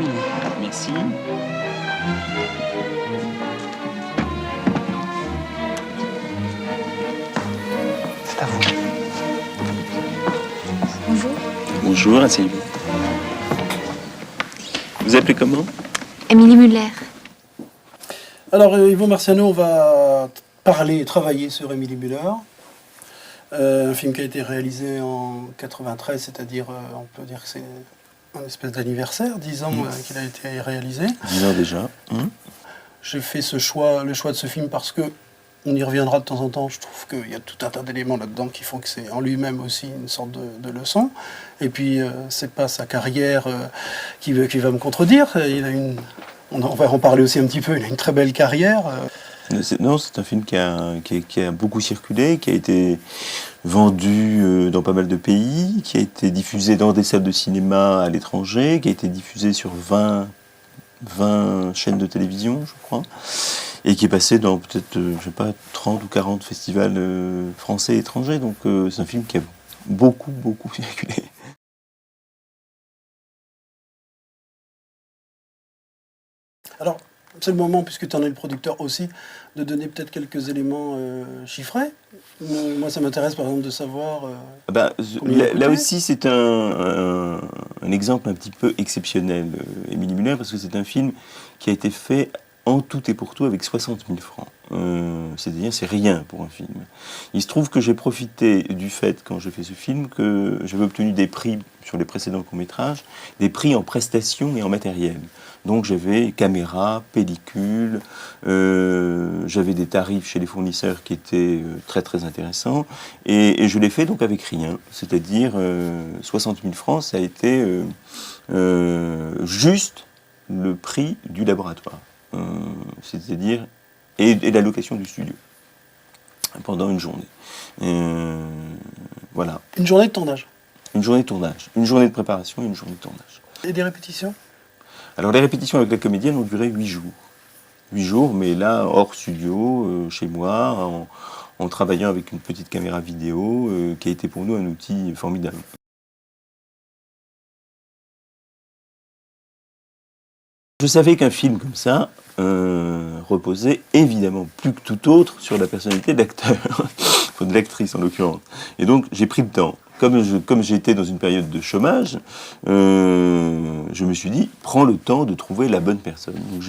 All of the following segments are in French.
terminé. Merci. C'est à vous. Bonjour. Bonjour, asseyez-vous. Vous appelez comment? Émilie Muller. Alors, Yvon Marciano, on va parler et travailler sur Émilie Muller. Un film qui a été réalisé en 93, c'est-à-dire, on peut dire que c'est un espèce d'anniversaire, 10 ans qu'il a été réalisé. 10 ans déjà. J'ai fait le choix de ce film parce que, on y reviendra de temps en temps, je trouve qu'il y a tout un tas d'éléments là-dedans qui font que c'est en lui-même aussi une sorte de leçon. Et puis, c'est pas sa carrière qui va me contredire. On va en parler aussi un petit peu, il a une très belle carrière. Non, c'est un film qui a beaucoup circulé, qui a été vendu dans pas mal de pays, qui a été diffusé dans des salles de cinéma à l'étranger, qui a été diffusé sur 20 chaînes de télévision, je crois, et qui est passé dans peut-être, je sais pas, 30 ou 40 festivals français et étrangers. Donc c'est un film qui a beaucoup circulé. Alors, c'est le moment, puisque tu en es le producteur aussi, de donner peut-être quelques éléments chiffrés. Moi, ça m'intéresse par exemple de savoir... Là aussi, c'est un exemple un petit peu exceptionnel, Émilie Muller, parce que c'est un film qui a été fait en tout et pour tout avec 60 000 francs. C'est-à-dire, c'est rien pour un film. Il se trouve que j'ai profité du fait, quand j'ai fait ce film, que j'avais obtenu des prix sur les précédents courts-métrages, des prix en prestations et en matériel. Donc j'avais caméra, pellicule, j'avais des tarifs chez les fournisseurs qui étaient très intéressants, et je l'ai fait donc avec rien, c'est-à-dire 60 000 francs, ça a été juste le prix du laboratoire, c'est-à-dire et la location du studio pendant une journée. Voilà. Une journée de tournage. Une journée de tournage, une journée de préparation et une journée de tournage. Et des répétitions? Alors les répétitions avec la comédienne ont duré 8 jours. 8 jours, mais là, hors studio, chez moi, en travaillant avec une petite caméra vidéo, qui a été pour nous un outil formidable. Je savais qu'un film comme ça reposait évidemment plus que tout autre sur la personnalité de l'acteur, de l'actrice en l'occurrence. Et donc j'ai pris le temps. Comme j'étais dans une période de chômage, je me suis dit, prends le temps de trouver la bonne personne. Donc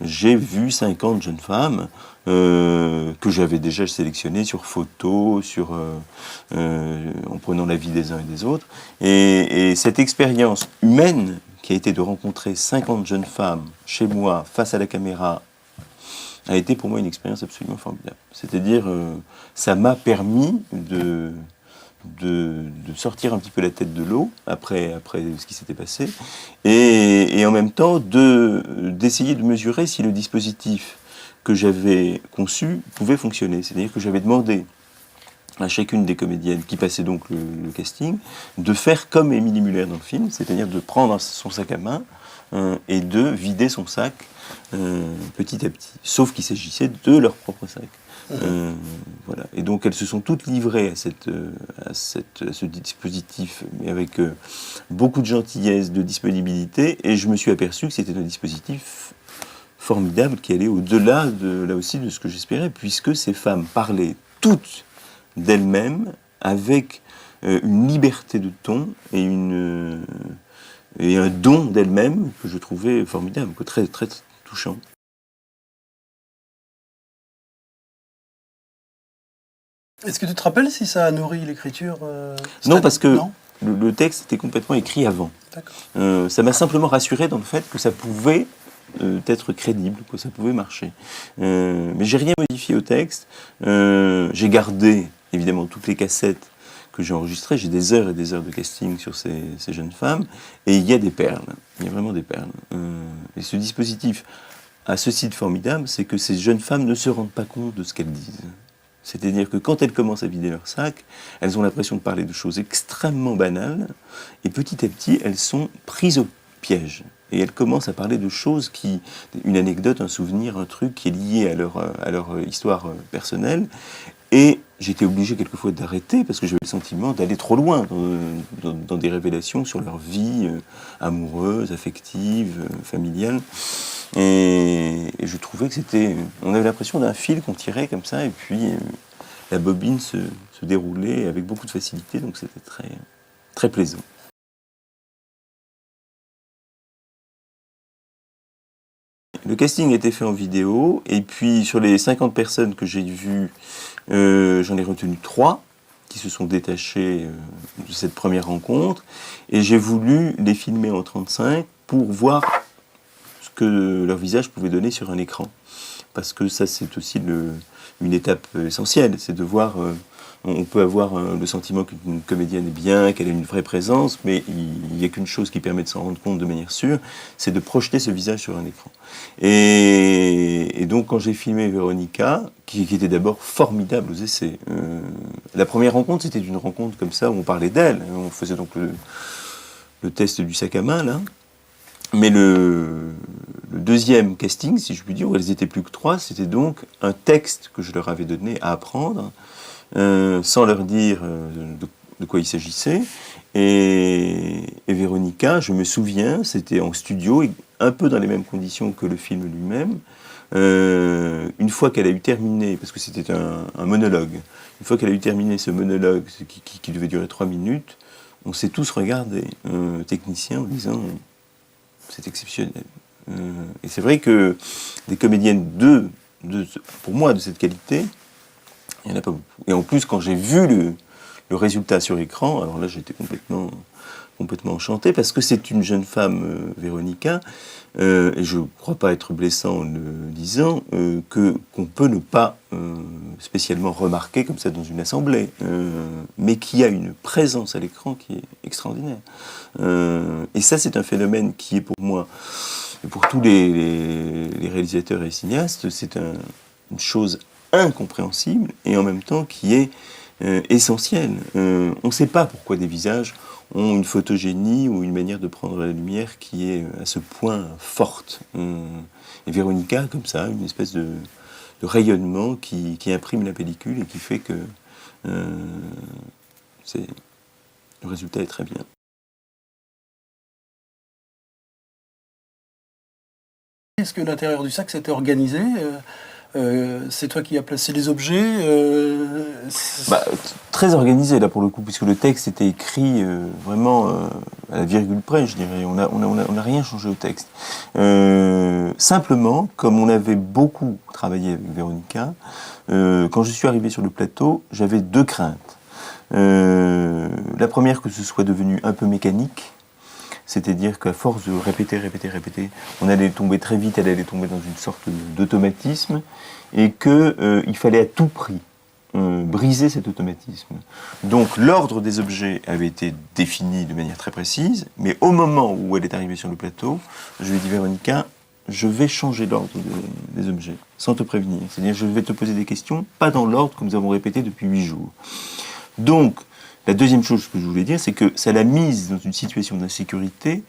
j'ai vu 50 jeunes femmes que j'avais déjà sélectionnées sur photo, en prenant l'avis des uns et des autres. Et cette expérience humaine qui a été de rencontrer 50 jeunes femmes chez moi, face à la caméra, a été pour moi une expérience absolument formidable. C'est-à-dire, ça m'a permis de sortir un petit peu la tête de l'eau après ce qui s'était passé, et en même temps d'essayer de mesurer si le dispositif que j'avais conçu pouvait fonctionner. C'est-à-dire que j'avais demandé à chacune des comédiennes qui passaient donc le casting de faire comme Émilie Muller dans le film, c'est-à-dire de prendre son sac à main et de vider son sac petit à petit, sauf qu'il s'agissait de leur propre sac. Voilà. Et donc elles se sont toutes livrées à ce dispositif, mais avec beaucoup de gentillesse, de disponibilité, et je me suis aperçu que c'était un dispositif formidable qui allait au-delà là aussi de ce que j'espérais, puisque ces femmes parlaient toutes d'elles-mêmes avec une liberté de ton et un don d'elles-mêmes que je trouvais formidable, très touchant. Est-ce que tu te rappelles si ça a nourri l'écriture Non, parce que le texte était complètement écrit avant. Ça m'a simplement rassuré dans le fait que ça pouvait être crédible, que ça pouvait marcher. Mais j'ai rien modifié au texte. J'ai gardé, évidemment, toutes les cassettes que j'ai enregistrées. J'ai des heures et des heures de casting sur ces jeunes femmes. Et il y a des perles. Il y a vraiment des perles. Et ce dispositif a ceci de formidable, c'est que ces jeunes femmes ne se rendent pas compte de ce qu'elles disent. C'est-à-dire que quand elles commencent à vider leur sac, elles ont l'impression de parler de choses extrêmement banales, et petit à petit, elles sont prises au piège. Et elles commencent à parler de choses une anecdote, un souvenir, un truc qui est lié à leur histoire personnelle, Et j'étais obligé quelquefois d'arrêter parce que j'avais le sentiment d'aller trop loin dans des révélations sur leur vie amoureuse, affective, familiale. Et je trouvais que c'était... On avait l'impression d'un fil qu'on tirait comme ça, et puis la bobine se déroulait avec beaucoup de facilité, donc c'était très, très plaisant. Le casting a été fait en vidéo, et puis sur les 50 personnes que j'ai vues, j'en ai retenu 3 qui se sont détachées de cette première rencontre, et j'ai voulu les filmer en 35 pour voir ce que leur visage pouvait donner sur un écran. Parce que ça, c'est aussi une étape essentielle, c'est de voir... on peut avoir le sentiment qu'une comédienne est bien, qu'elle a une vraie présence, mais il n'y a qu'une chose qui permet de s'en rendre compte de manière sûre, c'est de projeter ce visage sur un écran. Et donc, quand j'ai filmé Véronica, qui était d'abord formidable aux essais, la première rencontre, c'était une rencontre comme ça, où on parlait d'elle. On faisait donc le test du sac à main, là. Mais le deuxième casting, si je puis dire, où elles étaient plus que 3, c'était donc un texte que je leur avais donné à apprendre, sans leur dire de quoi il s'agissait. Et Véronica, je me souviens, c'était en studio, un peu dans les mêmes conditions que le film lui-même. Une fois qu'elle a eu terminé, parce que c'était un monologue, une fois qu'elle a eu terminé ce monologue qui devait durer 3 minutes, on s'est tous regardés, techniciens, en disant c'est exceptionnel. Et c'est vrai que des comédiennes pour moi de cette qualité, il n'y en a pas beaucoup. Et en plus, quand j'ai vu le résultat sur écran, alors là j'étais complètement enchanté, parce que c'est une jeune femme, Véronica, et je ne crois pas être blessant en le disant, qu'on peut ne pas spécialement remarquer comme ça dans une assemblée, mais qui a une présence à l'écran qui est extraordinaire. Et ça, c'est un phénomène qui est pour moi, et pour tous les réalisateurs et cinéastes, c'est une chose incompréhensible et en même temps qui est essentielle. On ne sait pas pourquoi des visages ont une photogénie ou une manière de prendre la lumière qui est à ce point forte. Et Véronica, comme ça, une espèce de rayonnement qui imprime la pellicule et qui fait que le résultat est très bien. Est-ce que l'intérieur du sac s'était organisé c'est toi qui as placé les objets Très organisé là pour le coup, puisque le texte était écrit vraiment à la virgule près, je dirais. On n'a rien changé au texte. Simplement, comme on avait beaucoup travaillé avec Véronica, quand je suis arrivé sur le plateau, j'avais 2 craintes. La première, que ce soit devenu un peu mécanique, c'est-à-dire qu'à force de répéter, on allait tomber très vite, elle allait tomber dans une sorte d'automatisme, et qu'il fallait à tout prix briser cet automatisme. Donc l'ordre des objets avait été défini de manière très précise, mais au moment où elle est arrivée sur le plateau, je lui ai dit, Véronica, je vais changer l'ordre des objets, sans te prévenir. C'est-à-dire, je vais te poser des questions, pas dans l'ordre que nous avons répété depuis 8 jours. Donc, la deuxième chose que je voulais dire, c'est que ça l'a mise dans une situation d'insécurité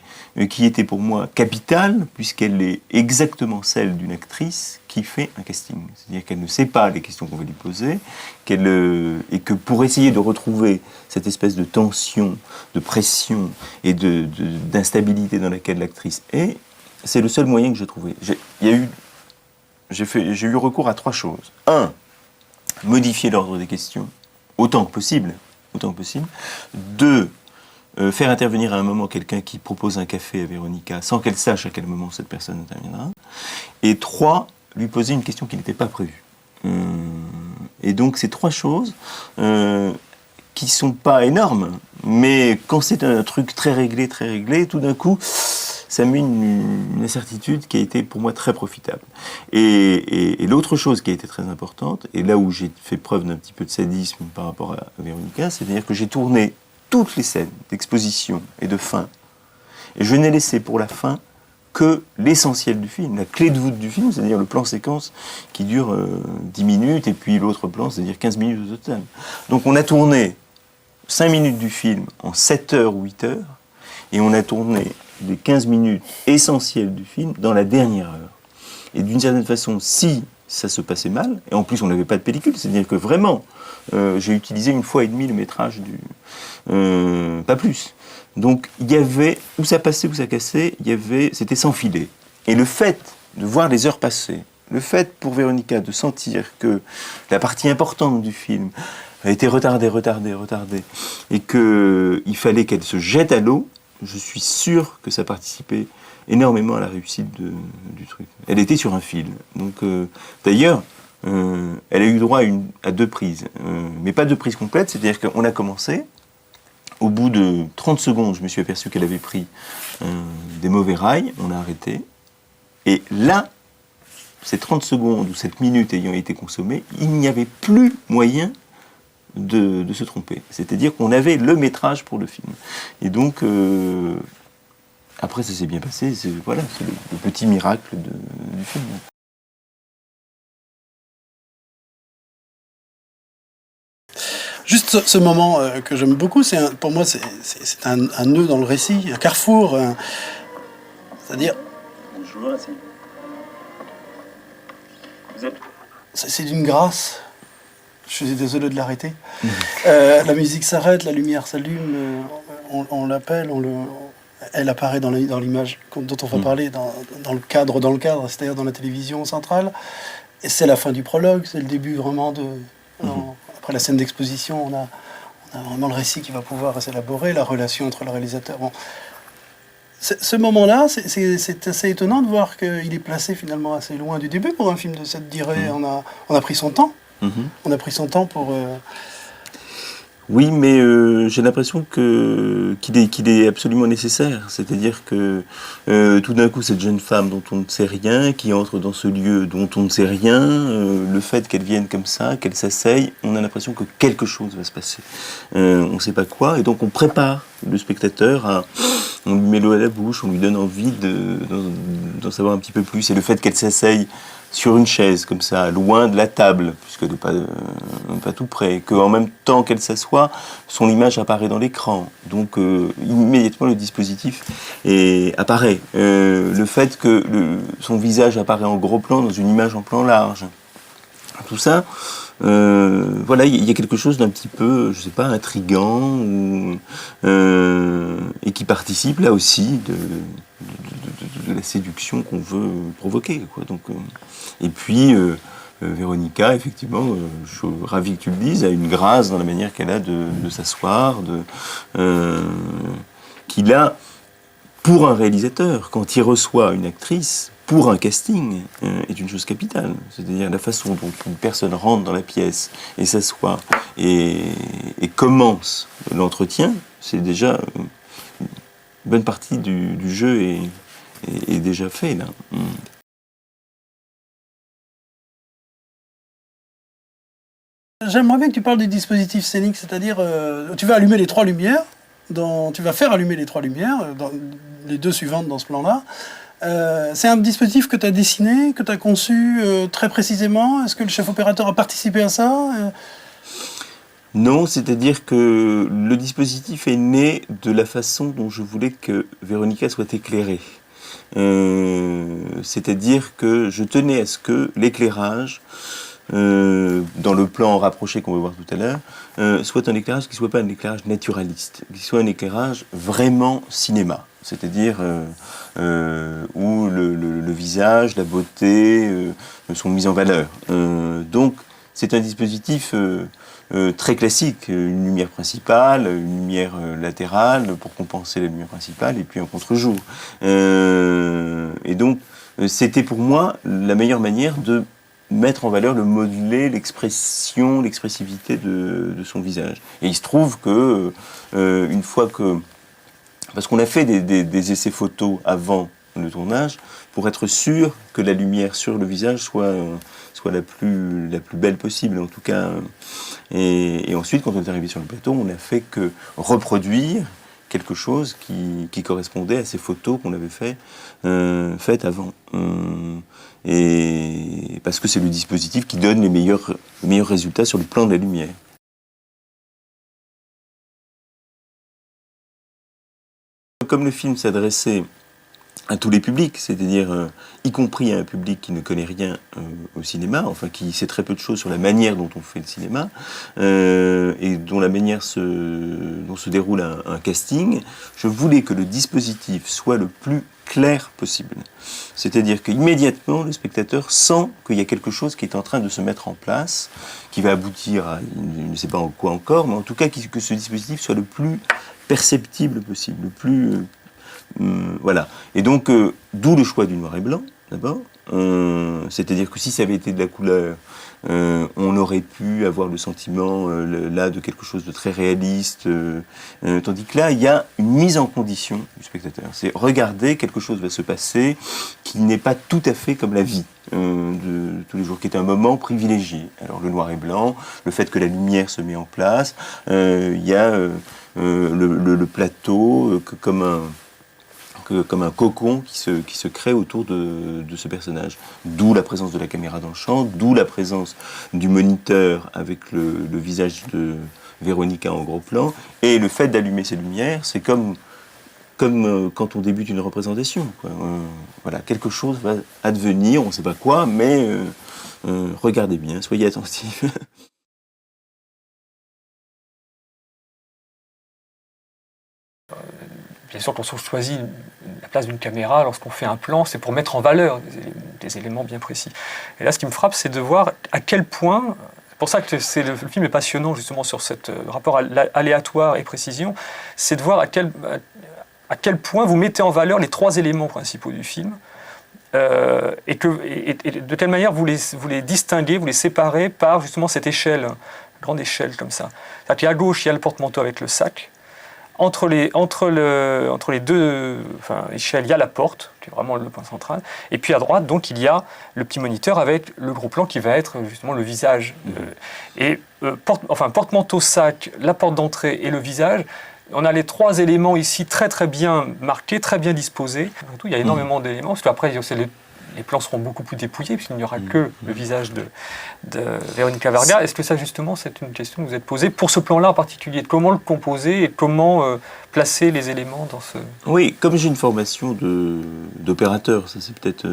qui était pour moi capitale, puisqu'elle est exactement celle d'une actrice qui fait un casting. C'est-à-dire qu'elle ne sait pas les questions qu'on va lui poser, et que pour essayer de retrouver cette espèce de tension, de pression et d'instabilité dans laquelle l'actrice est, c'est le seul moyen que j'ai trouvé. J'ai eu recours à 3 choses. 1, modifier l'ordre des questions, autant que possible. 2, faire intervenir à un moment quelqu'un qui propose un café à Véronica sans qu'elle sache à quel moment cette personne interviendra. Et 3, lui poser une question qui n'était pas prévue. Et donc ces 3 choses qui sont pas énormes, mais quand c'est un truc très réglé, tout d'un coup, ça met une incertitude qui a été pour moi très profitable. Et l'autre chose qui a été très importante, et là où j'ai fait preuve d'un petit peu de sadisme par rapport à Véronica, c'est-à-dire que j'ai tourné toutes les scènes d'exposition et de fin, et je n'ai laissé pour la fin que l'essentiel du film, la clé de voûte du film, c'est-à-dire le plan séquence qui dure 10 minutes, et puis l'autre plan, c'est-à-dire 15 minutes au total. Donc on a tourné 5 minutes du film en 7 heures ou 8 heures, et on a tourné les 15 minutes essentielles du film dans la dernière heure. Et d'une certaine façon, si ça se passait mal, et en plus on n'avait pas de pellicule, c'est-à-dire que vraiment, j'ai utilisé 1,5 fois le métrage pas plus. Donc il y avait, où ça passait, où ça cassait, c'était sans filet. Et le fait de voir les heures passer, le fait pour Véronica de sentir que la partie importante du film a été retardée, et qu'il fallait qu'elle se jette à l'eau, je suis sûr que ça participait énormément à la réussite du truc. Elle était sur un fil. Donc, d'ailleurs, elle a eu droit à 2 prises, mais pas 2 prises complètes, c'est-à-dire qu'on a commencé, au bout de 30 secondes, je me suis aperçu qu'elle avait pris des mauvais rails, on a arrêté, et là, ces 30 secondes ou cette minute ayant été consommée, il n'y avait plus moyen de se tromper. C'est-à-dire qu'on avait le métrage pour le film. Et donc, après, ça s'est bien passé. C'est le petit miracle du film. Juste ce moment que j'aime beaucoup, pour moi, c'est un nœud dans le récit, un carrefour. C'est-à-dire... C'est d'une grâce. Je suis désolé de l'arrêter. La musique s'arrête, la lumière s'allume, on l'appelle, elle apparaît dans l'image dont on va parler, dans le cadre, c'est-à-dire dans la télévision centrale. Et c'est la fin du prologue, c'est le début vraiment après la scène d'exposition, on a vraiment le récit qui va pouvoir s'élaborer, la relation entre le réalisateur. Bon. Ce moment-là, c'est assez étonnant de voir qu'il est placé finalement assez loin du début pour un film de cette durée. On a pris son temps. On a pris son temps pour... Oui, mais j'ai l'impression qu'il est absolument nécessaire. C'est-à-dire que tout d'un coup, cette jeune femme dont on ne sait rien, qui entre dans ce lieu dont on ne sait rien, le fait qu'elle vienne comme ça, qu'elle s'asseye, on a l'impression que quelque chose va se passer. On ne sait pas quoi, et donc on prépare le spectateur on lui met l'eau à la bouche, on lui donne envie d'en savoir un petit peu plus. Et le fait qu'elle s'asseye sur une chaise, comme ça, loin de la table, puisqu'elle n'est pas tout près, qu'en même temps qu'elle s'assoit, son image apparaît dans l'écran. Donc, immédiatement, le dispositif apparaît. Le fait que son visage apparaît en gros plan dans une image en plan large. Tout ça, il y a quelque chose d'un petit peu, je sais pas, intriguant, et qui participe là aussi de la séduction qu'on veut provoquer, quoi. Donc, et puis, Véronica, effectivement, je suis ravi que tu le dises, a une grâce dans la manière qu'elle a de s'asseoir, qu'il a, pour un réalisateur, quand il reçoit une actrice, pour un casting, est une chose capitale. C'est-à-dire la façon dont une personne rentre dans la pièce et s'assoit et commence l'entretien, c'est déjà une bonne partie du jeu est déjà fait, là. J'aimerais bien que tu parles du dispositif scénique, c'est-à-dire tu vas allumer les 3 lumières, tu vas faire allumer les 3 lumières, dans les 2 suivantes dans ce plan-là. C'est un dispositif que tu as dessiné, que tu as conçu très précisément. Est-ce que le chef opérateur a participé à ça Non, c'est-à-dire que le dispositif est né de la façon dont je voulais que Véronica soit éclairée. C'est-à-dire que je tenais à ce que l'éclairage, dans le plan rapproché qu'on va voir tout à l'heure, soit un éclairage qui ne soit pas un éclairage naturaliste, qui soit un éclairage vraiment cinéma. C'est-à-dire où le visage, la beauté sont mis en valeur. Donc c'est un dispositif très classique, une lumière principale, une lumière latérale pour compenser la lumière principale et puis un contre-jour. Et donc c'était pour moi la meilleure manière de mettre en valeur, le modeler, l'expression, l'expressivité de son visage. Et il se trouve que une fois que... Parce qu'on a fait des essais photos avant le tournage pour être sûr que la lumière sur le visage soit la plus belle possible, en tout cas. Et ensuite, quand on est arrivé sur le plateau, on n'a fait que reproduire quelque chose qui correspondait à ces photos qu'on avait faites avant. Et parce que c'est le dispositif qui donne les meilleurs résultats sur le plan de la lumière. Comme le film s'adressait à tous les publics, c'est-à-dire y compris à un public qui ne connaît rien au cinéma, enfin qui sait très peu de choses sur la manière dont on fait le cinéma et dont se déroule un casting. Je voulais que le dispositif soit le plus clair possible. C'est-à-dire qu'immédiatement, le spectateur sent qu'il y a quelque chose qui est en train de se mettre en place, qui va aboutir à, il ne sait pas en quoi encore, mais en tout cas que ce dispositif soit le plus perceptible possible, le plus... voilà. Et donc, d'où le choix du noir et blanc, d'abord. C'est-à-dire que si ça avait été de la couleur, on aurait pu avoir le sentiment là de quelque chose de très réaliste, tandis que là, il y a une mise en condition du spectateur. C'est regarder, quelque chose va se passer qui n'est pas tout à fait comme la vie de tous les jours, qui est un moment privilégié. Alors le noir et blanc, le fait que la lumière se met en place, il y a le plateau comme un cocon qui se crée autour de ce personnage. D'où la présence de la caméra dans le champ, d'où la présence du moniteur avec le visage de Véronica en gros plan. Et le fait d'allumer ces lumières, c'est comme quand on débute une représentation, quoi. Voilà, quelque chose va advenir, on ne sait pas quoi, mais regardez bien, soyez attentifs. Bien sûr, quand on choisit la place d'une caméra, lorsqu'on fait un plan, c'est pour mettre en valeur des éléments bien précis. Et là, ce qui me frappe, c'est de voir à quel point, c'est pour ça que le film est passionnant justement sur ce rapport aléatoire et précision, c'est de voir à quel point vous mettez en valeur les trois éléments principaux du film, et de telle manière vous les distinguez, vous les séparez par justement cette échelle, grande échelle comme ça. C'est-à-dire qu'à gauche, il y a le porte-manteau avec le sac. Entre les deux échelles, il y a la porte, qui est vraiment le point central. Et puis à droite, donc, il y a le petit moniteur avec le gros plan qui va être justement le visage. Porte-manteau, sac, la porte d'entrée et le visage. On a les trois éléments ici très très bien marqués, très bien disposés. Surtout, il y a énormément d'éléments, parce qu'après, les plans seront beaucoup plus dépouillés, puisqu'il n'y aura que le visage de Véronica Vargas. Est-ce que ça, justement, c'est une question que vous êtes posée pour ce plan-là en particulier? Comment le composer et comment placer les éléments dans ce... Oui, comme j'ai une formation d'opérateur, ça c'est peut-être...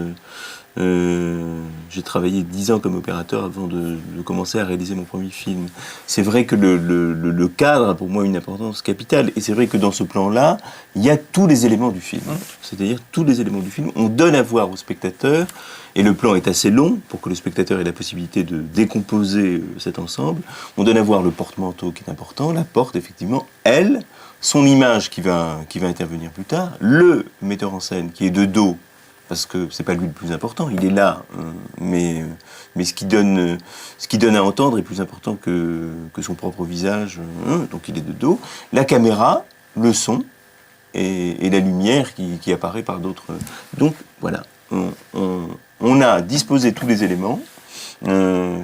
j'ai travaillé 10 ans comme opérateur avant de commencer à réaliser mon premier film. C'est vrai que le cadre a pour moi une importance capitale. Et c'est vrai que dans ce plan-là, il y a tous les éléments du film. C'est-à-dire tous les éléments du film. On donne à voir au spectateur, et le plan est assez long pour que le spectateur ait la possibilité de décomposer cet ensemble. On donne à voir le porte-manteau qui est important, la porte, effectivement, elle, son image qui va intervenir plus tard, le metteur en scène qui est de dos, parce que c'est pas lui le plus important, il est là, mais ce qui donne à entendre est plus important que son propre visage, donc il est de dos. La caméra, le son et la lumière qui apparaît par d'autres. Donc voilà, on a disposé tous les éléments.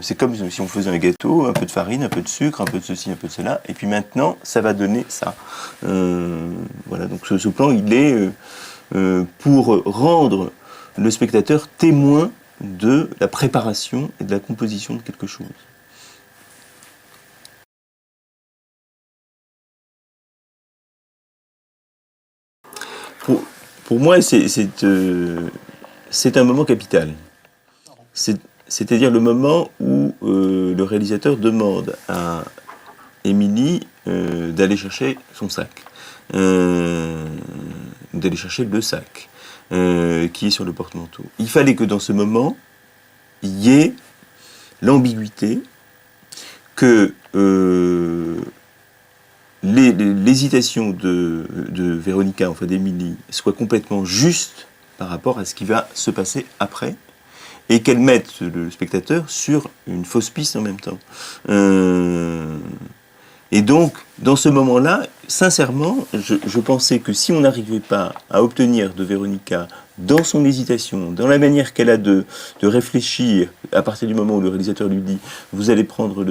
C'est comme si on faisait un gâteau, un peu de farine, un peu de sucre, un peu de ceci, un peu de cela, et puis maintenant ça va donner ça. Voilà, donc ce plan il est pour rendre le spectateur témoin de la préparation et de la composition de quelque chose. Pour moi, c'est un moment capital. C'est-à-dire le moment où le réalisateur demande à Émilie d'aller chercher son sac, d'aller chercher le sac qui est sur le porte-manteau. Il fallait que dans ce moment, il y ait l'ambiguïté, que l'hésitation de Véronica, enfin d'Émilie, soit complètement juste par rapport à ce qui va se passer après, et qu'elle mette le spectateur sur une fausse piste en même temps. Et donc, dans ce moment-là, sincèrement, je pensais que si on n'arrivait pas à obtenir de Véronica, dans son hésitation, dans la manière qu'elle a de réfléchir, à partir du moment où le réalisateur lui dit « vous allez prendre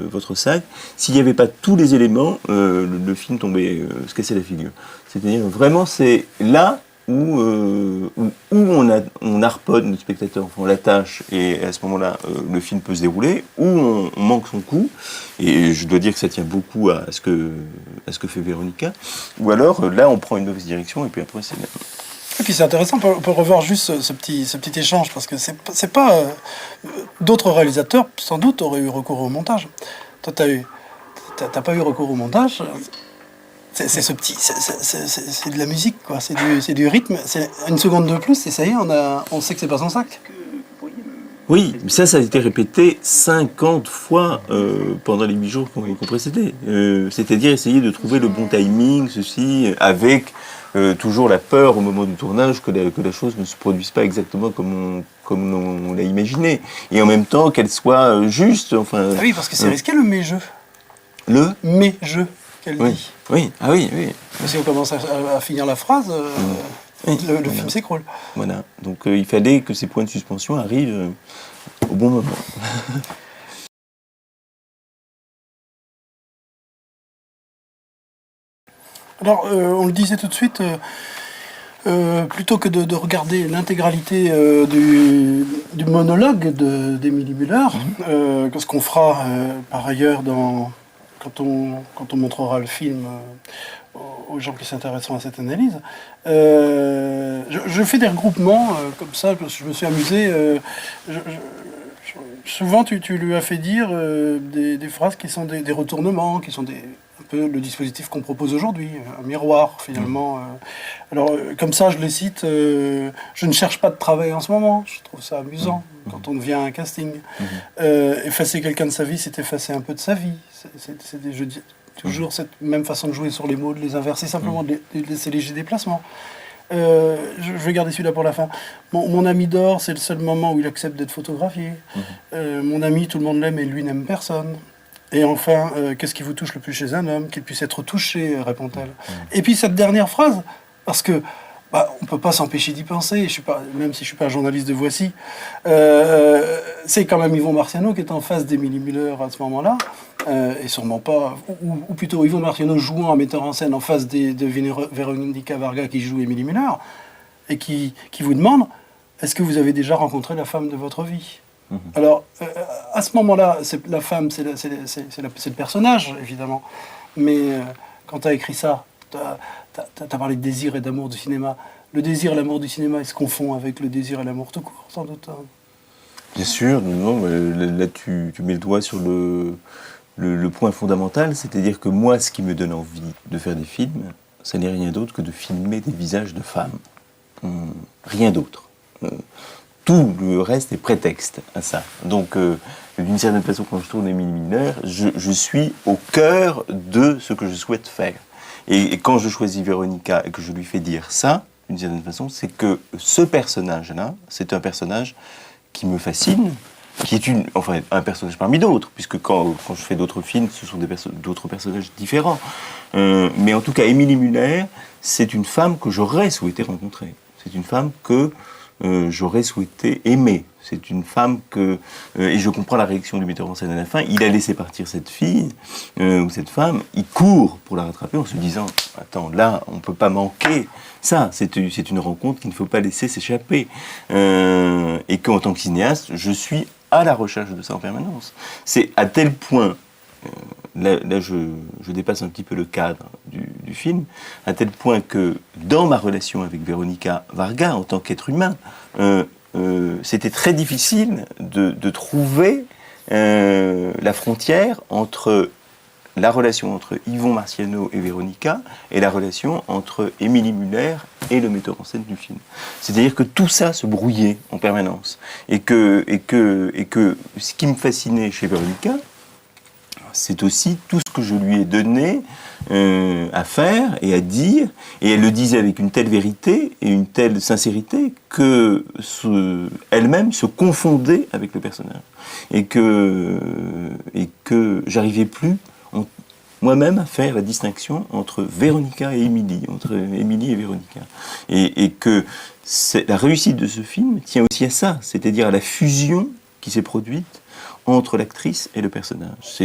votre sac », s'il n'y avait pas tous les éléments, le film tombait, se cassait la figure. C'est-à-dire, vraiment, c'est là où on harponne le spectateur, enfin, on l'attache, et à ce moment-là, le film peut se dérouler, où on manque son coup, et je dois dire que ça tient beaucoup à ce que fait Véronica, ou alors, là, on prend une mauvaise direction, et puis après, c'est... que c'est intéressant, on peut revoir juste ce petit échange, parce que c'est pas... d'autres réalisateurs, sans doute, auraient eu recours au montage. Toi, t'as pas eu recours au montage. C'est ce petit... C'est de la musique, quoi. C'est du rythme. C'est une seconde de plus, et ça y est, on sait que c'est pas son sac. Oui, mais ça a été répété 50 fois pendant les 8 jours qu'on précédait. C'est-à-dire essayer de trouver le bon timing, ceci, avec toujours la peur au moment du tournage que la chose ne se produise pas exactement comme on l'a imaginé. Et en même temps qu'elle soit juste. Enfin, ah oui, parce que c'est risqué le mais-je. Le mais-je, qu'elle dit. Oui, ah oui, oui. Si on commence à finir la phrase... Oui, le film s'écroule. Voilà. Donc il fallait que ces points de suspension arrivent au bon moment. Alors, on le disait tout de suite, plutôt que de regarder l'intégralité du monologue d'Émilie Müller, ce qu'on fera par ailleurs quand on montrera le film aux gens qui s'intéresseront à cette analyse. Je fais des regroupements comme ça, je me suis amusé. Souvent, tu lui as fait dire des phrases qui sont des retournements, qui sont un peu le dispositif qu'on propose aujourd'hui, un miroir finalement. Alors, comme ça, je les cite. Je ne cherche pas de travail en ce moment. Je trouve ça amusant quand on devient un casting. Effacer quelqu'un de sa vie, c'est effacer un peu de sa vie. Je dis toujours cette même façon de jouer sur les mots, de les inverser, simplement de laisser léger déplacement. Je vais garder celui-là pour la fin. Mon ami dort, c'est le seul moment où il accepte d'être photographié. Mon ami, tout le monde l'aime et lui n'aime personne. Et enfin, qu'est-ce qui vous touche le plus chez un homme? Qu'il puisse être touché, répond-elle. Et puis cette dernière phrase, parce que on ne peut pas s'empêcher d'y penser, même si je ne suis pas journaliste de Voici, c'est quand même Yvon Marciano qui est en face d'Émilie Müller à ce moment-là, et sûrement pas, ou plutôt Yvon Marciano jouant un metteur en scène en face de Veronica Varga qui joue Émilie Müller, et qui vous demande, est-ce que vous avez déjà rencontré la femme de votre vie? Alors, à ce moment-là, la femme, c'est le personnage, évidemment, mais quand tu as écrit ça, t'as parlé de désir et d'amour du cinéma. Le désir et l'amour du cinéma, ils se confondent avec le désir et l'amour tout court, sans doute. Bien sûr, non, là tu mets le doigt sur le point fondamental, c'est-à-dire que moi, ce qui me donne envie de faire des films, ça n'est rien d'autre que de filmer des visages de femmes. Rien d'autre. Tout le reste est prétexte à ça. Donc, d'une certaine façon, quand je tourne Émilie Müller, je suis au cœur de ce que je souhaite faire. Et quand je choisis Véronica et que je lui fais dire ça, d'une certaine façon, c'est que ce personnage-là, c'est un personnage qui me fascine, qui est un personnage parmi d'autres, puisque quand je fais d'autres films, ce sont d'autres personnages différents. Mais en tout cas, Émilie Müller, c'est une femme que j'aurais souhaité rencontrer. C'est une femme que j'aurais souhaité aimer. C'est une femme que... et je comprends la réaction du metteur en scène à la fin. Il a laissé partir cette fille, ou cette femme. Il court pour la rattraper en se disant « Attends, là, on ne peut pas manquer. » Ça, c'est une rencontre qu'il ne faut pas laisser s'échapper. Et qu'en tant que cinéaste, je suis à la recherche de ça en permanence. C'est à tel point... Là, je dépasse un petit peu le cadre du film, à tel point que dans ma relation avec Veronica Varga, en tant qu'être humain, c'était très difficile de trouver la frontière entre la relation entre Yvon Marciano et Véronica et la relation entre Émilie Müller et le metteur en scène du film. C'est-à-dire que tout ça se brouillait en permanence. Et que ce qui me fascinait chez Véronica, c'est aussi tout ce que je lui ai donné à faire et à dire, et elle le disait avec une telle vérité et une telle sincérité que elle-même se confondait avec le personnage, et que j'arrivais plus moi-même à faire la distinction entre Véronica et Émilie, entre Émilie et Véronica, et que la réussite de ce film tient aussi à ça, c'est-à-dire à la fusion qui s'est produite entre l'actrice et le personnage.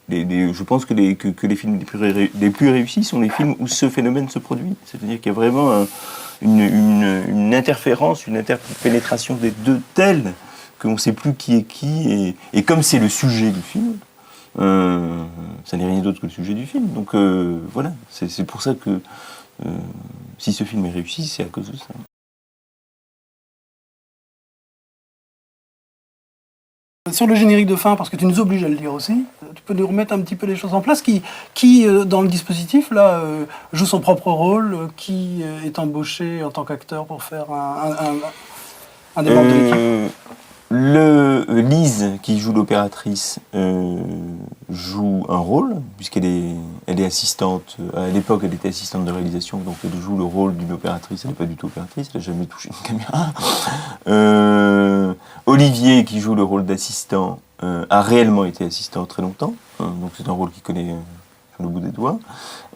Je pense que les films les plus réussis sont les films où ce phénomène se produit. C'est-à-dire qu'il y a vraiment une interférence, une interpénétration des deux telle qu'on ne sait plus qui est qui. Et comme c'est le sujet du film, ça n'est rien d'autre que le sujet du film. Donc voilà, c'est pour ça que Si ce film est réussi, c'est à cause de ça. Sur le générique de fin, parce que tu nous obliges à le dire aussi, tu peux nous remettre un petit peu les choses en place. Qui dans le dispositif, là, joue son propre rôle, qui est embauché en tant qu'acteur pour faire un des membres de l'équipe? Lise, qui joue l'opératrice, joue un rôle, puisqu'elle est assistante. À l'époque, elle était assistante de réalisation, donc elle joue le rôle d'une opératrice. Elle n'est pas du tout opératrice, elle n'a jamais touché une caméra. Olivier, qui joue le rôle d'assistant, a réellement été assistant très longtemps, donc c'est un rôle qu'il connaît sur le bout des doigts.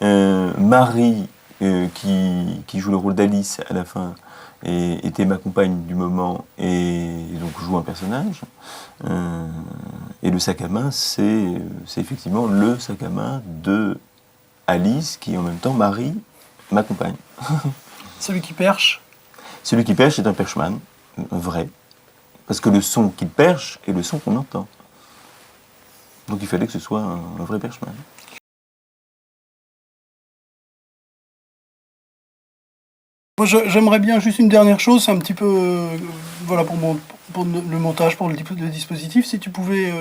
Marie, qui joue le rôle d'Alice à la fin, était ma compagne du moment et donc joue un personnage. Et le sac à main, c'est effectivement le sac à main de Alice, qui en même temps Marie, ma compagne. Celui qui perche? Celui qui perche est un perchman, vrai. Parce que le son qu'il perche est le son qu'on entend. Donc il fallait que ce soit un vrai perchman. Moi, j'aimerais bien juste une dernière chose, c'est un petit peu, voilà, pour le montage, pour le dispositif, si tu pouvais,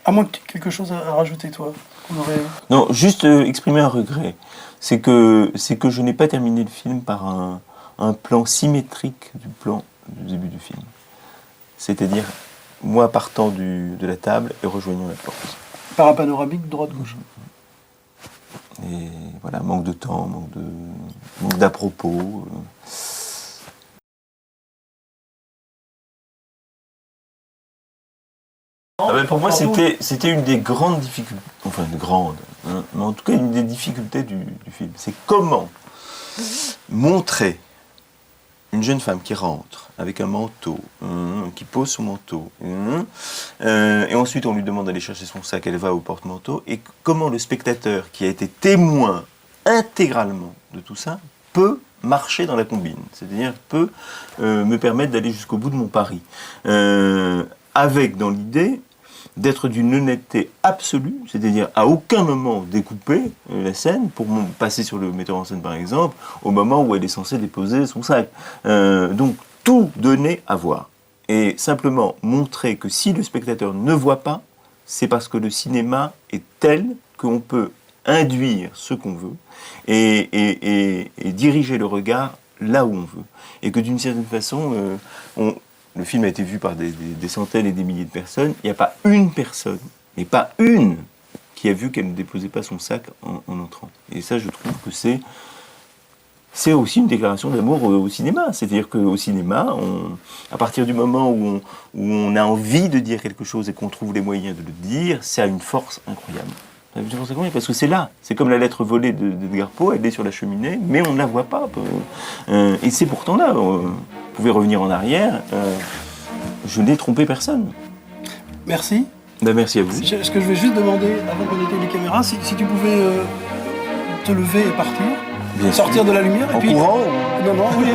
à moins que tu aies quelque chose à rajouter, toi, qu'on aurait... Non, juste exprimer un regret. C'est que je n'ai pas terminé le film par un plan symétrique du plan du début du film. C'est-à-dire, moi partant de la table et rejoignant la porte. Par un panoramique droite-gauche. Et voilà, manque de temps, manque d'à-propos. Pour moi, c'était une des grandes difficultés, enfin une grande, hein, mais en tout cas une des difficultés du film. C'est comment montrer une jeune femme qui rentre avec un manteau, qui pose son manteau, et ensuite on lui demande d'aller chercher son sac, elle va au porte-manteau, et comment le spectateur qui a été témoin intégralement de tout ça peut marcher dans la combine, c'est-à-dire peut me permettre d'aller jusqu'au bout de mon pari, avec dans l'idée d'être d'une honnêteté absolue, c'est-à-dire à aucun moment découper la scène pour passer sur le metteur en scène par exemple, au moment où elle est censée déposer son sac. Donc tout donner à voir. Et simplement montrer que si le spectateur ne voit pas, c'est parce que le cinéma est tel qu'on peut induire ce qu'on veut et diriger le regard là où on veut. Et que d'une certaine façon, le film a été vu par des centaines et des milliers de personnes. Il n'y a pas une personne, mais pas une, qui a vu qu'elle ne déposait pas son sac en entrant. Et ça, je trouve que c'est aussi une déclaration d'amour au cinéma. C'est-à-dire qu'au cinéma, à partir du moment où on a envie de dire quelque chose et qu'on trouve les moyens de le dire, ça a une force incroyable. Parce que c'est là, c'est comme la lettre volée d'Edgar Poe, elle est sur la cheminée, mais on ne la voit pas. Et c'est pourtant là, vous pouvez revenir en arrière, je n'ai trompé personne. Merci. Ben, merci à vous. Ce que je vais juste demander, avant qu'on éteigne les caméras, si tu pouvais te lever et partir, Bien sortir sûr. De la lumière. En et puis... courant Non, oui.